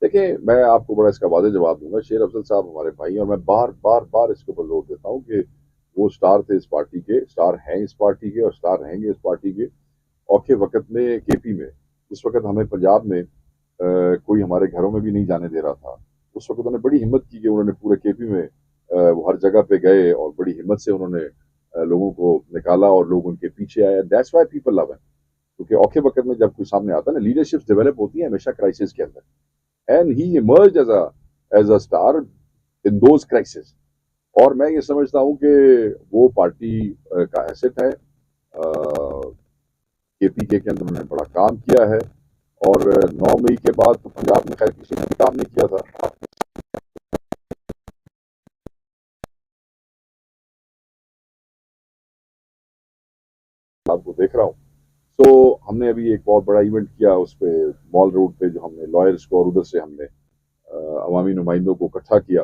देखिए, मैं आपको बड़ा इसका वाज़ेह जवाब दूँगा। शेर अफ़ज़ल साहब हमारे भाई हैं और मैं बार-बार इसके ऊपर ज़ोर देता हूँ कि वो स्टार थे इस पार्टी के, स्टार हैं इस पार्टी के और स्टार रहेंगे इस पार्टी के। औखे वक़्त में केपी में, जिस वक़्त हमें पंजाब में कोई हमारे घरों में भी नहीं जाने दे रहा था, उस वक़्त उन्होंने बड़ी हिम्मत की कि उन्होंने पूरे केपी में वो हर जगह पे गए और बड़ी हिम्मत से उन्होंने लोगों को निकाला और लोग उनके पीछे आए। That's why people love him. क्योंकि औखे वक़्त में जब कोई सामने आता है ना, लीडरशिप्स डेवलप होती हैं हमेशा क्राइसिस के अंदर। And he emerged as a star in those crisis. और मैं ये समझता हूँ कि वो पार्टी का एसेट है। केपीके के अंदर उन्होंने बड़ा काम किया है और 9 मई के बाद तो पंजाब में खैर किसी ने भी काम नहीं किया था। आपको देख रहा हूँ। तो हमने अभी एक बहुत बड़ा इवेंट किया उस पे मॉल रोड पे, जो हमने लॉयर्स को और उधर से हमने अवामी नुमाइंदों को इकट्ठा किया।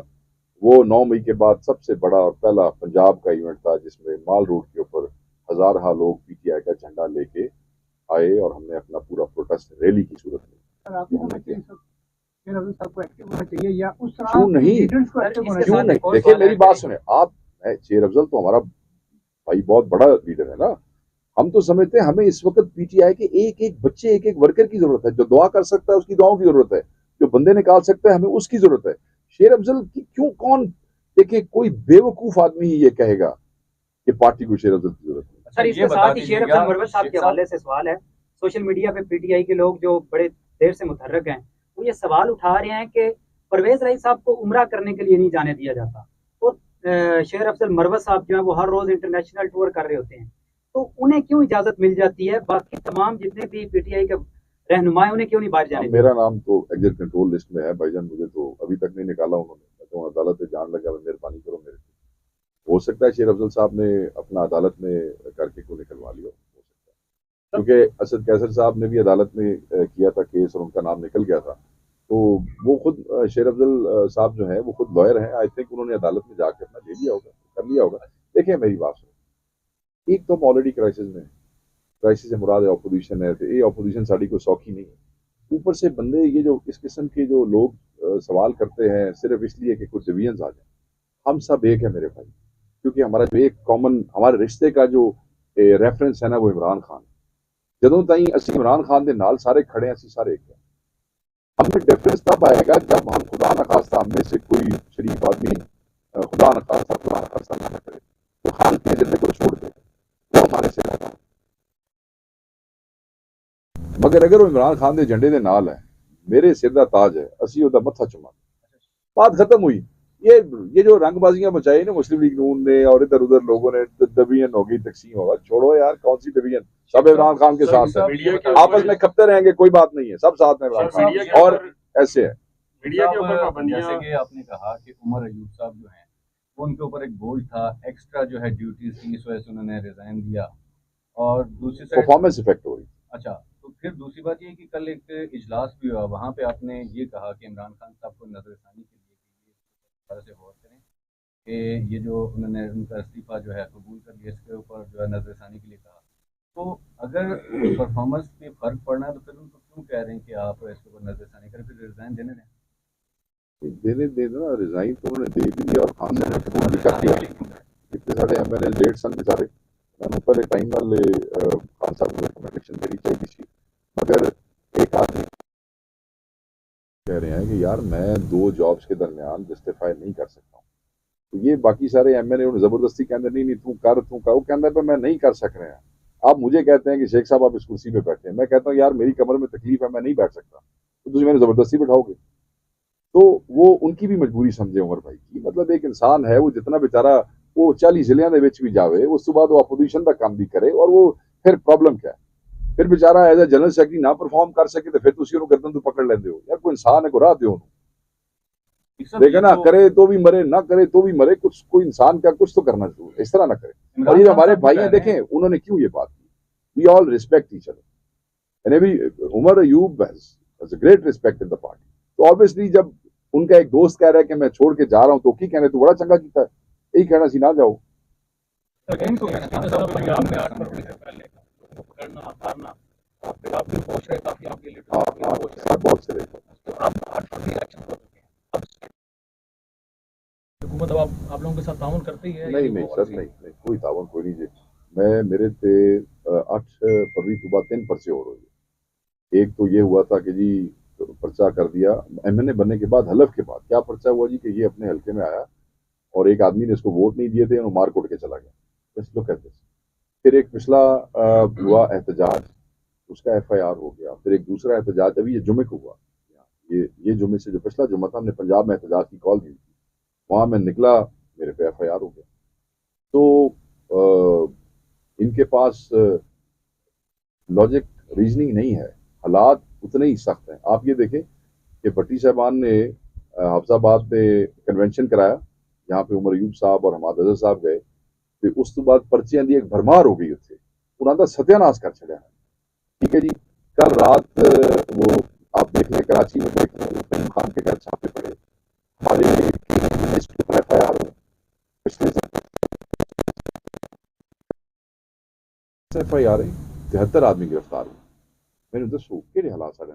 वो 9 मई के बाद सबसे बड़ा और पहला पंजाब का इवेंट था, जिसमें माल रोड के ऊपर हज़ार लोग पीटीआई का झंडा लेके आए और हमने अपना पूरा प्रोटेस्ट रैली की सूरत में क्यों नहीं, क्यों नहीं? देखिए मेरी बात सुने आप। शेर अफजल तो हमारा भाई बहुत बड़ा लीडर है ना। हम तो समझते हैं हमें इस वक्त पीटीआई के एक एक बच्चे, एक एक वर्कर की जरूरत है। जो दुआ कर सकता है उसकी दुआओं की जरूरत है। जो बंदे निकाल सकता है हमें उसकी जरूरत है। शेर अफजल की क्यों कौन? देखिए कोई बेवकूफ आदमी ये कहेगा कि पार्टी को शेर अफजल की जरूरत है। सर इसके साथ ही शेर अफजल मरवत साहब के हवाले से सवाल है। सोशल मीडिया पे पीटीआई के लोग जो बड़े देर से मुतहर्रिक हैं, वो ये सवाल उठा रहे हैं कि परवेज रईस साहब को उम्रा करने के लिए नहीं जाने दिया जाता। तो शेर अफजल मरवत साहब जो है वो हर रोज इंटरनेशनल टूर कर रहे होते हैं, तो उन्हें क्यों इजाजत मिल जाती है, बाकी तमाम जितने भी पीटीआई के रहनुमा उन्हें क्यों नहीं बाहर जाने? मेरा नाम तो एग्जिट कंट्रोल लिस्ट में है भाईजान। मुझे तो अभी तक नहीं निकाला उन्होंने। मैं तो अदालत में जान लगा, मेहरबानी करो मेरे को। हो सकता है शेर अफजल साहब ने अपना अदालत में करके को निकलवा लिया, हो सकता है। क्योंकि असद कैसर साहब ने भी अदालत में किया था केस और उनका नाम निकल गया था। तो वो खुद शेर अफजल साहब जो है वो खुद लॉयर हैं। आई थिंक उन्होंने अदालत में जाकर अपना ले लिया होगा, कर लिया होगा। देखिए मेरी बात सुनो, एक तो हम ऑलरेडी क्राइसिस में है। क्राइसिस से मुराद ऑपोजिशन है, तो ये ऑपोजिशन साड़ी को सौखी नहीं है। ऊपर से बंदे ये जो इस किस्म के जो लोग सवाल करते हैं सिर्फ इसलिए कि कुछ डिवीजन आ जाए। हम सब एक है मेरे भाई। क्योंकि हमारा जो एक कॉमन हमारे रिश्ते का जो रेफरेंस है ना, वो इमरान खान। ਜਦੋਂ ਤਾਈਂ ਅਸੀਂ इमरान खान के नाल सारे खड़े हैं, ਅਸੀਂ सारे एक हैं। हमें डिफरेंस तब आएगा जब हम खुदा न खास्ता हम में से कोई शरीफ आदमी खुदा न खास्ता ना करे, तो खान के एजेंडे को छोड़ दे, वो हमारे से रहता। मगर अगर वो इमरान खान के एजेंडे के नाल है, मेरे सिर का ताज है, असी ਉਹਦਾ मत्था चुमा, बात खत्म हुई। ये जो रंगबाजियां बचाई ना मुस्लिम लीग नून ने और इधर उधर लोगों ने, डिवीजन हो गई, तकसीम होगा, छोड़ो यार, कौन सी डिवीजन? सब इमरान खान के साथ है, आपस में खपते रहेंगे, कोई बात नहीं है, सब साथ में इमरान खान और ऐसे है। मीडिया के ऊपर पाबंदियां, जैसे कि आपने कहा कि उमर अयूब साहब जो हैं वो उनके ऊपर एक बोझ था, एक्स्ट्रा जो है ड्यूटीज थी, इस वजह से उन्होंने रिजाइन दिया। और दूसरी साइड परफॉर्मेंस इफेक्ट हो रही। अच्छा, तो फिर दूसरी बात ये कि कल एक इजलास भी हुआ, वहाँ पे आपने ये कहा कि इमरान खान साहब को नजरसानी के लिए तरह से गौर करें कि ये जो उन्होंने उनका इस्तीफा जो है कबूल कर लिया, इसके ऊपर जो है नजरसानी के लिए कहा। तो अगर परफॉर्मेंस पे फर्क पड़ना है तो फिर उनको क्यों कह रहे हैं कि आप इसके ऊपर नजरसानी करें, फिर रिजाइन देने दें? देने दे दो ना, रिजाइन तो उन्होंने दे भी दिया और खान ने कबूल भी कर दिया। इतने सारे एमएलए 1.5 साल बेचारे, मैंने पहले टाइम वाले खान साहब को रिकमेंडेशन देनी चाहिए थी। मगर एक आदमी कह रहे हैं कि यार मैं 2 जॉब्स के दरमियान जस्टिफाई नहीं कर सकता हूँ। तो ये बाकी सारे एमएलए उन्हें जबरदस्ती कहते नहीं नहीं तू कर, वो कहता है मैं नहीं कर सक रहे हैं। आप मुझे कहते हैं कि शेख साहब आप इस कुर्सी पे बैठे हैं, मैं कहता हूँ यार मेरी कमर में तकलीफ है, मैं नहीं बैठ सकता, तो तुझे मैंने जबरदस्ती बैठाओगे? तो वो उनकी भी मजबूरी समझे उमर भाई की। मतलब एक इंसान है, वो जितना बेचारा वो 40 जिलियां दे विच भी जावे, उस तो बाद वो अपोजिशन का काम भी करे, और वो फिर प्रॉब्लम क्या है? फिर बेचारा एज ए जनरल सैकटरी ना परफॉर्म कर सके तो फिर तुम गर्दन तो पकड़ लेंदे हो। यार कोई इंसान है, को राह दो, देखा ना, करे तो भी मरे, ना करे तो भी मरे, कुछ कोई इंसान का कुछ तो करना चाहिए, इस तरह ना करे। और ये हमारे भाई हैं, देखें उन्होंने क्यों ये बात की। We all respect each other and every. Umar Ayub has a great respect in the party. तो ऑब्वियसली जब उनका एक दोस्त कह रहा है कि मैं छोड़ के जा रहा हूं, तो की कहने तू बड़ा चंगा किया है, यही कहना सी ना जाओ। बहुत से साथ ताउन करती है? नहीं नहीं सर, नहीं कोई तावन कोई नहीं जी। मैं मेरे ते 8 फरवरी के बाद 3 पर्चे और हुए। एक तो ये हुआ था कि जी पर्चा कर दिया एमएनए बनने के बाद, हलफ के बाद क्या पर्चा हुआ जी कि ये अपने हल्के में आया और एक आदमी ने इसको वोट नहीं दिए थे और मार कुट के चला गया, बस लोग कहते हैं। फिर एक पिछला हुआ एहतजाज, उसका एफआईआर हो गया। फिर एक दूसरा एहतजाज अभी ये जुमे को हुआ, ये जुमे से जो पिछला जुमा था, हमने पंजाब में एहतजाज की कॉल दी थी, वहां मैं निकला, मेरे पे एफआईआर हो गया। तो इनके पास लॉजिक रीजनिंग नहीं है, हालात उतने ही सख्त हैं। आप ये देखें कि भट्टी साहबान ने हफ्जाबाद पे कन्वेंशन कराया, यहाँ पे उमर अयूब साहब और हमाद अजहर साहब गए, तो उस तो बाद पर्चियां दी, एक भरमार हो गई उत्थे, उन्होंने सत्यानाश कर छड़ा। ठीक है जी। कल रात वो आप देख लें, कराची में देख लें, फहीम खान के घर छापे पड़े, हमारे एफआईआर पिछले एफआईआर 73 आदमी गिरफ्तार हुए। मैंने दसो कि हालात साढ़े